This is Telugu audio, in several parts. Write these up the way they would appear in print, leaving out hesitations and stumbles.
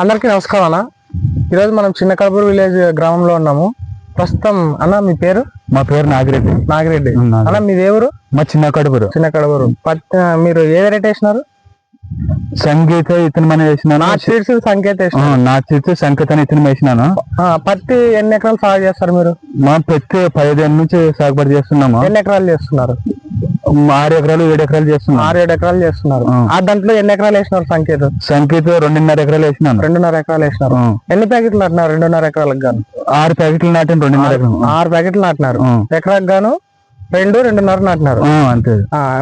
అందరికీ నమస్కారం అన్న. ఈరోజు మనం చిన్న కడపూరు విలేజ్ గ్రామంలో ఉన్నాము. ప్రస్తుతం అన్న మీ పేరు? మా పేరు నాగిరెడ్డి. నాగిరెడ్డి అన్న, మీ దేవురు? మా చిన్న కడపూరు. చిన్న కడపూరు. మీరు ఏ వెరైటీ వేసినారు? సంగీత ఇతను మన వేసినాను. నా సీడ్స్ సంకేత సంకేత ఇతను వేసినాను. పత్తి ఎన్ని ఎకరాలు సాగు చేస్తారు మీరు? మా పత్తి 15 ఏళ్ళ నుంచి సాగుబడి చేస్తున్నాము. ఎన్ని ఎకరాలు చేస్తున్నారు? 6 ఎకరాలు 7 ఎకరాలు చేస్తున్నాం. 6-7 ఎకరాలు చేస్తున్నారు. దాంట్లో ఎన్ని ఎకరాలు వేసినారు సంకేత? 2.5 ఎకరాలు వేసినాను. 2.5 ఎకరాలు వేసినారు. ఎన్ని ప్యాకెట్లు నాటినారు? 2.5 ఎకరాలకు గాను 6 ప్యాకెట్లు నాటిన. 2.5 ఎకరాలు 6 ప్యాకెట్లు నాటినారు. ఎకరాకు గాను 2.5 నాటినారు. అంతే.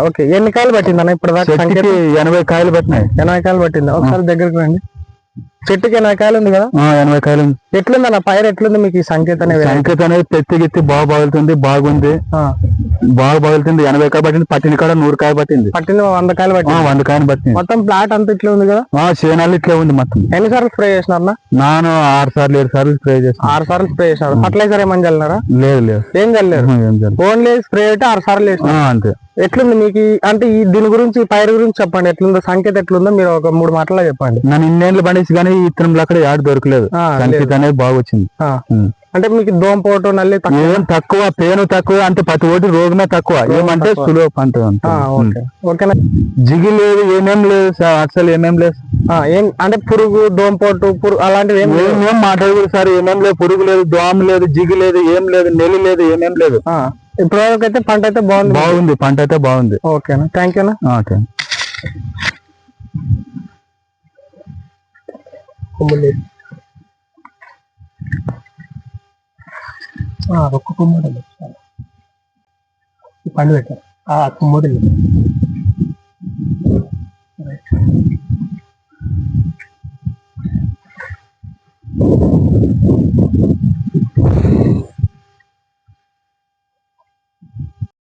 ఓకే, ఎన్ని కాయలు పట్టింది అన్న ఇప్పుడు దాకా? 80 కాయలు పట్టినాయి. 80 కాయలు పట్టింది. ఒకసారి దగ్గరికి రండి. చెట్టుకి 80 కాయలు ఉంది కదా? 80 కాయలు ఉంది. ఎట్లుంది అన్న పైరు? ఎట్లుంది మీకు ఈ సంకేత అనేది? సంకేత అనేది పెత్తి గిత్తి బాగా బాగుతుంది. బాగుంది, బాగా బాగుతుంది. 80 కాయలు పట్టింది. పట్టిన కాడ 100 కాయ పట్టింది. 100 కాయలు పట్టింది. 100 కాయలు పట్టింది. మొత్తం ప్లాట్ అంతా ఇట్లా ఉంది కదా? చేనాలు ఇట్లా ఉంది మొత్తం. ఎన్నిసార్లు స్ప్రే చేసినారు? నాను 6 సార్లు 7 సార్లు స్ప్రే చేస్తాను. 6 సార్లు స్ప్రే చేసినారు. ఫర్టిలైజర్ ఏమని చల్లినారా? లేదు, ఏం చల్లేరు. ఓన్లీ స్ప్రే అయితే 6 సార్లు వేసిన. అంతే. ఎట్లుంది మీకు అంటే దీని గురించి, పైరు గురించి చెప్పండి. ఎట్లుందో సంకేత ఎట్లుందో మీరు ఒక 3 మాటల్లో చెప్పండి. నన్ను ఇన్నేళ్ళు పండించి కానీ ఈ ఇత్తనం అక్కడ యాడ్ దొరకలేదు. సంకేత అనేది బాగా వచ్చింది. అంటే మీకు దోమపోటు నల్లి తక్కువ, పేను తక్కువ, అంటే ప్రతి ఓటి రోగమే తక్కువ. ఏమంటే సులువు పంట. ఓకేనా? జిగి లేదు, ఏమేం లేదు సార్, అసలు ఏమేం లేదు. ఏం అంటే పురుగు, దోమపోటు, అలాంటివి ఏమేం మాట్లాడకూడదు సార్. ఏమేం లేదు, పురుగు లేదు, దోమ లేదు, జిగి లేదు, ఏం లేదు, నెల్లి లేదు, ఏమేం లేదు. ఇప్పటివరకు పంట అయితే బాగుంది. పంట అయితే బాగుంది. ఓకేనా, థ్యాంక్ యూనా. ఓకే. ఒక్క కుమ్మడి పండు పెట్టారు. కుమ్మడి